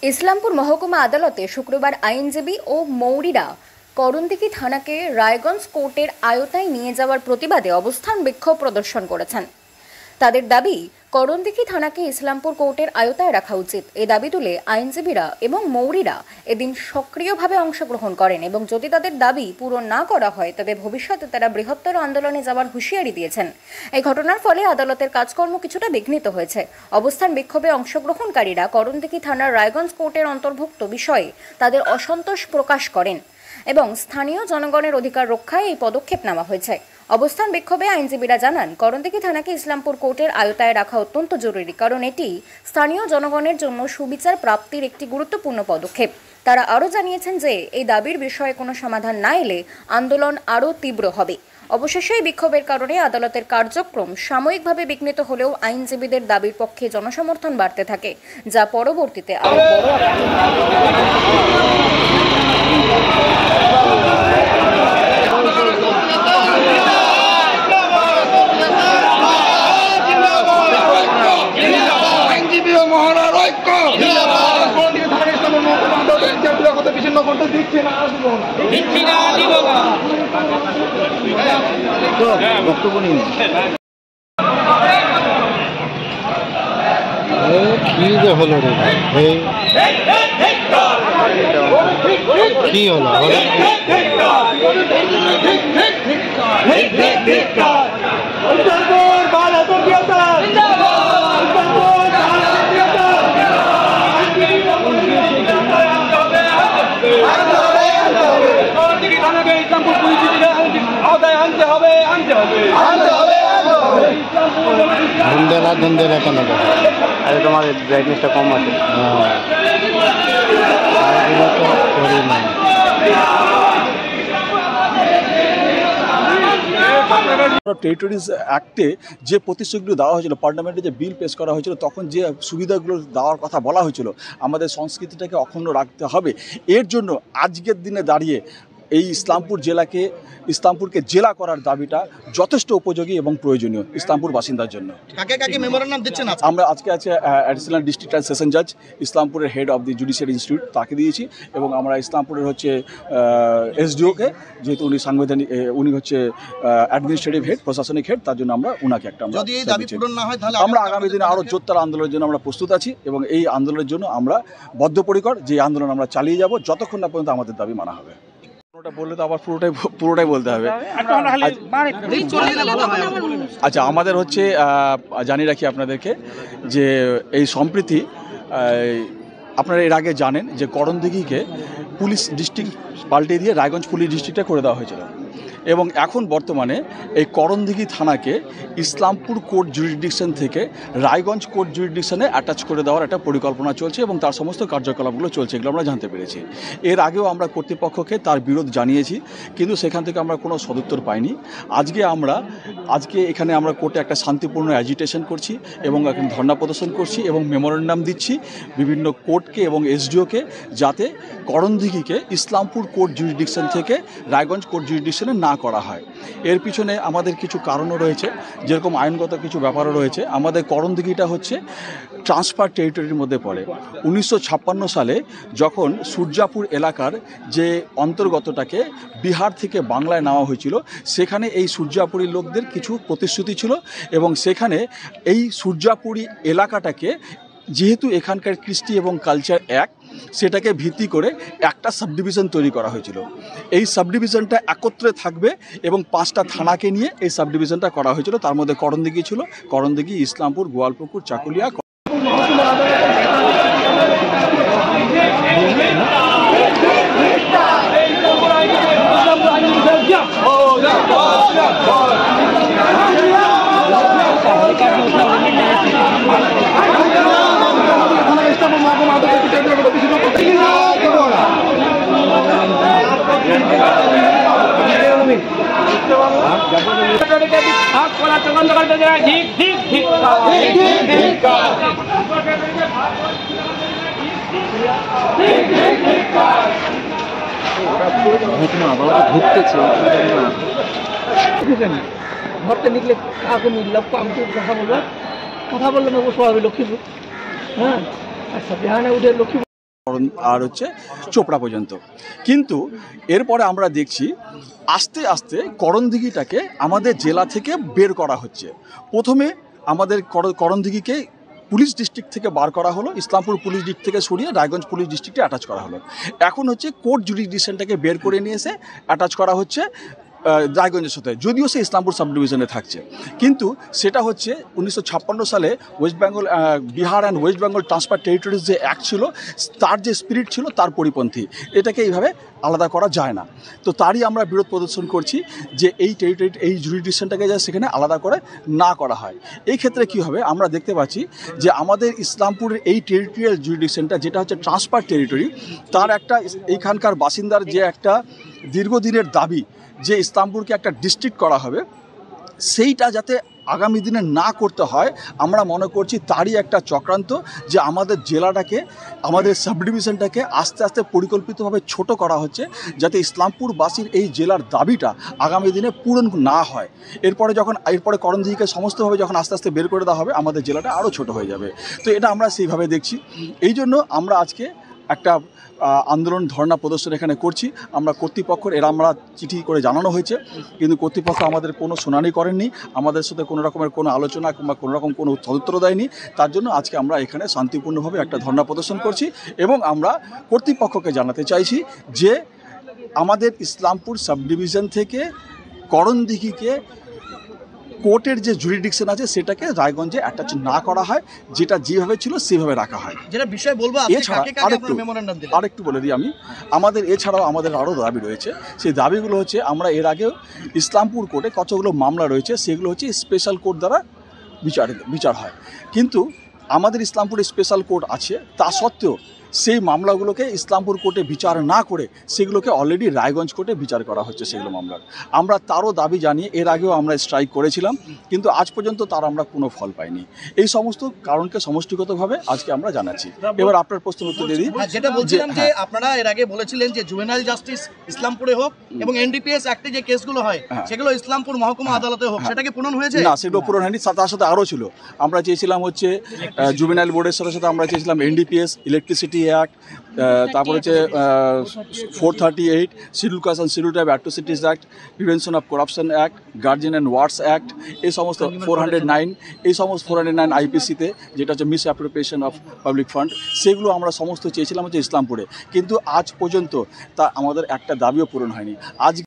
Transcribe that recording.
ইসলামপুর মহকুমা আদালতে শুক্রবার আইনজীবী ও মৌরিরা করণদিঘি থানাকে রায়গঞ্জ কোর্টের আওতায় নিয়ে যাওয়ার প্রতিবাদে অবস্থান বিক্ষোভ প্রদর্শন করেছেন। তাদের দাবি, করণদিঘি থানাকে ইসলামপুর কোর্টের আওতায় রাখা উচিত। এই দাবি তুলে আইনজীবীরা এবং মৌরিরা এদিন সক্রিয়ভাবে অংশগ্রহণ করেন এবং যদি তাদের দাবি পূরণ না করা হয় তবে ভবিষ্যতে তারা বৃহত্তর আন্দোলনে যাওয়ার হুঁশিয়ারি দিয়েছেন। এই ঘটনার ফলে আদালতের কাজকর্ম কিছুটা বিঘ্নিত হয়েছে। অবস্থান বিক্ষোভে অংশগ্রহণকারীরা করণদিঘি থানার রায়গঞ্জ কোর্টের অন্তর্ভুক্ত বিষয়ে তাদের অসন্তোষ প্রকাশ করেন এবং স্থানীয় জনগণের অধিকার রক্ষায় এই পদক্ষেপ নেওয়া হয়েছে। অবস্থান বিক্ষোভে আইনজীবীরা জানান, করণদিঘি থানাকে ইসলামপুর কোর্টের আওতায় রাখা অত্যন্ত জরুরি, কারণ এটি স্থানীয় জনগণের জন্য সুবিচার প্রাপ্তির একটি গুরুত্বপূর্ণ পদক্ষেপ। তারা আরও জানিয়েছেন যে এই দাবির বিষয়ে কোনো সমাধান না এলে আন্দোলন আরও তীব্র হবে। অবশেষে এই বিক্ষোভের কারণে আদালতের কার্যক্রম সাময়িকভাবে বিঘ্নিত হলেও আইনজীবীদের দাবির পক্ষে জনসমর্থন বাড়তে থাকে, যা পরবর্তীতে আরও বড় বক্তব্য নিন। কি যে হলো রে, কি হলো? ধন্দেলা কেন? আরে তোমার ব্রাইটনেসটা কম আছে। টেরিটরিজ অ্যাক্টে যে প্রতিশ্রুতিগুলো দেওয়া হয়েছিল, পার্লামেন্টে যে বিল পেশ করা হয়েছিল, তখন যে সুবিধাগুলো দেওয়ার কথা বলা হয়েছিল, আমাদের সংস্কৃতিটাকে অক্ষুণ্ণ রাখতে হবে। এর জন্য আজকের দিনে দাঁড়িয়ে এই ইসলামপুরকে জেলা করার দাবিটা যথেষ্ট উপযোগী এবং প্রয়োজনীয় ইসলামপুর বাসিন্দার জন্য। মেমোরেন্ডাম দিচ্ছেন? আমরা আজকে আছে অ্যাডিশনাল ডিস্ট্রিক্ট অ্যান্ড সেশন জাজ, ইসলামপুরের head of the judiciary institute, তাকে দিয়েছি। এবং আমরা ইসলামপুরের হচ্ছে এসডিওকে, যেহেতু উনি সাংবিধানিক, উনি হচ্ছে অ্যাডমিনিস্ট্রেটিভ হেড, প্রশাসনিক হেড, তার জন্য আমরা ওনাকে একটা আমরা আগামী দিনে আরও জোরদার আন্দোলনের জন্য আমরা প্রস্তুত আছি এবং এই আন্দোলনের জন্য আমরা বদ্ধপরিকর। যে আন্দোলন আমরা চালিয়ে যাব যতক্ষণ না পর্যন্ত আমাদের দাবি মানা হবে। বললে তো আবার পুরোটাই বলতে হবে। আচ্ছা, আমাদের হচ্ছে জানিয়ে রাখি আপনাদেরকে যে এই সম্প্রতি আপনারা এর আগে জানেন যে করণদিঘিকে পুলিশ ডিস্ট্রিক্ট পাল্টে দিয়ে রায়গঞ্জ পুলিশ ডিস্ট্রিক্টে করে দেওয়া হয়েছিল এবং এখন বর্তমানে এই করণদিঘি থানাকে ইসলামপুর কোর্ট জুরিসডিকশন থেকে রায়গঞ্জ কোর্ট জুরিসডিকশনে অ্যাটাচ করে দেওয়ার একটা পরিকল্পনা চলছে এবং তার সমস্ত কার্যকলাপগুলো চলছে, এগুলো আমরা জানতে পেরেছি। এর আগেও আমরা কর্তৃপক্ষকে তার বিরোধ জানিয়েছি, কিন্তু সেখান থেকে আমরা কোনো সদুত্তর পাইনি। আজকে এখানে আমরা কোর্টে একটা শান্তিপূর্ণ অ্যাজিটেশন করছি এবং এখানে ধর্ণা প্রদর্শন করছি এবং মেমোরেন্ডাম দিচ্ছি বিভিন্ন কোর্টকে এবং এসডিওকে, যাতে করণদিঘিকে ইসলামপুর কোর্ট জুরিসডিকশন থেকে রায়গঞ্জ কোর্ট জুরিসডিকশনে না করা হয়। এর পিছনে আমাদের কিছু কারণও রয়েছে, যেরকম আইনগত কিছু ব্যাপারও রয়েছে। আমাদের করণদিঘিটা হচ্ছে ট্রান্সফার টেরিটরির মধ্যে পড়ে। 1956 সালে যখন সূর্যাপুর এলাকার যে অন্তর্গতটাকে বিহার থেকে বাংলায় নেওয়া হয়েছিল, সেখানে এই সূর্যাপুরী লোকদের কিছু প্রতিশ্রুতি ছিল এবং সেখানে এই সূর্যাপুরী এলাকাটাকে, যেহেতু এখানকার কৃষ্টি এবং কালচার এক, সেটাকে ভিত্তি করে একটা সাবডিভিশন তৈরি করা হয়েছিল। এই সাবডিভিশনটা একত্রে থাকবে এবং 5টা থানাকে নিয়ে এই সাবডিভিশনটা করা হয়েছিল। তার মধ্যে করণদিঘি ছিল, করণদিঘি, ইসলামপুর, গোয়ালপুকুর, চাকুলিয়া। ঘরতে নিকলে কাকে মিললাম কথা বললাম লক্ষ্মীপুর। হ্যাঁ, আচ্ছা, বিহানে উঠে লক্ষ্মীপুর। আর হচ্ছে চোপড়া পর্যন্ত। কিন্তু এরপরে আমরা দেখছি আস্তে আস্তে করণদিঘিটাকে আমাদের জেলা থেকে বের করা হচ্ছে। প্রথমে আমাদের করণদিঘিকে পুলিশ ডিস্ট্রিক্ট থেকে বার করা হলো, ইসলামপুর পুলিশ ডিস্ট্রিক্ট থেকে সরিয়ে রায়গঞ্জ পুলিশ ডিস্ট্রিক্টে অ্যাটাচ করা হলো। এখন হচ্ছে কোর্ট জুডিকশনটাকে বের করে নিয়ে এসে অ্যাটাচ করা হচ্ছে রায়গঞ্জের সাথে, যদিও সে ইসলামপুর সাব ডিভিশনে থাকছে। কিন্তু সেটা হচ্ছে 1956 সালে West Bengal Bihar and West Bengal transfer territories যে অ্যাক্ট ছিল, তার যে স্পিরিট ছিল তার পরিপন্থী। এটাকে এইভাবে আলাদা করা যায় না। তো তারই আমরা বিরোধ প্রদর্শন করছি যে এই টেরিটরি, এই জুরিডিকশনটাকে যা সেখানে আলাদা করে না করা হয়। এই ক্ষেত্রে কী হবে, আমরা দেখতে পাচ্ছি যে আমাদের ইসলামপুরের এই টেরিটোরিয়াল জুরিডিকশনটা যেটা হচ্ছে ট্রান্সফার টেরিটরি, তার একটা এইখানকার বাসিন্দার যে একটা দীর্ঘদিনের দাবি যে ইসলামপুরকে একটা ডিস্ট্রিক্ট করা হবে, সেইটা যাতে আগামী দিনে না করতে হয়, আমরা মনে করছি তারই একটা চক্রান্ত যে আমাদের জেলাটাকে, আমাদের সাব ডিভিশনটাকে আস্তে আস্তে পরিকল্পিতভাবে ছোট করা হচ্ছে, যাতে ইসলামপুরবাসীর এই জেলার দাবিটা আগামী দিনে পূরণ না হয়। এরপরে করণদিঘিকে সমস্তভাবে যখন আস্তে আস্তে বের করে দেওয়া হবে, আমাদের জেলাটা আরও ছোট হয়ে যাবে। তো এটা আমরা সেইভাবে দেখছি। এই জন্য আমরা আজকে একটা আন্দোলন ধর্ণা প্রদর্শন এখানে করছি। আমরা কর্তৃপক্ষের আমরা চিঠি করে জানানো হয়েছে, কিন্তু কর্তৃপক্ষ আমাদের কোনো শুনানি করেননি, আমাদের সাথে কোনো রকমের কোনো আলোচনা কিংবা কোনো রকম কোনো সদুত্তর দেয়নি। তার জন্য আজকে আমরা এখানে শান্তিপূর্ণভাবে একটা ধর্ণা প্রদর্শন করছি এবং আমরা কর্তৃপক্ষকে জানাতে চাইছি যে আমাদের ইসলামপুর সাব ডিভিশন থেকে করণদিঘিকে কোর্টের যে জুরিডিকশন আছে সেটাকে রায়গঞ্জে অ্যাটাচ না করা হয়, যেটা যেভাবে ছিল সেভাবে রাখা হয়। যেটা বিষয় বলবো, এছাড়া আরেকটু বলে দিই আমি, এছাড়াও আমাদের আরও দাবি রয়েছে। সেই দাবিগুলো হচ্ছে, আমরা এর আগেও ইসলামপুর কোর্টে কতগুলো মামলা রয়েছে, সেগুলো হচ্ছে স্পেশাল কোর্ট দ্বারা বিচার হয়। কিন্তু আমাদের ইসলামপুরে স্পেশাল কোর্ট আছে, তা সত্ত্বেও সেই মামলাগুলোকে ইসলামপুর কোর্টে বিচার না করে সেগুলোকে অলরেডি রায়গঞ্জ কোর্টে বিচার করা হচ্ছে সেগুলো মামলার। আমরা তারও দাবি জানিয়ে এর আগেও আমরা স্ট্রাইক করেছিলাম, কিন্তু আজ পর্যন্ত তার আমরা কোনো ফল পাইনি। এই সমস্ত কারণকে সমষ্টিগতভাবে আজকে আমরা জানাচ্ছি। এবার আপনার প্রশ্নের উত্তর দিয়ে দিই। যেটা বলছিলাম যে আপনারা এর আগে বলেছিলেন যে জুভেনাইল জাস্টিস ইসলামপুরে হোক এবং এনডিপিএস অ্যাক্টে যে কেসগুলো হয় সেগুলো ইসলামপুর মহকুমা আদালতে হোক, সেটা কি পূরণ হয়েছে? না, সেগুলো পূরণ হয়নি। তার সাথে আরও ছিল, আমরা চেয়েছিলাম হচ্ছে জুভেনাইল বোর্ডের সাথে সাথে আমরা চেয়েছিলাম এনডিপিএস, ইলেকট্রিসিটি অ্যাক্ট, তারপর হচ্ছে 438 schedule caste and schedule tribe atrocities act, prevention of corruption act, guardian and wards act, এই সমস্ত 409, এই সমস্ত 409 আইপিসিতে যেটা হচ্ছে misappropriation of public fund, সেগুলো আমরা সমস্ত চেয়েছিলাম হচ্ছে ইসলামপুরে। কিন্তু আজ পর্যন্ত তা আমাদের একটা দাবিও পূরণ হয়নি। আজ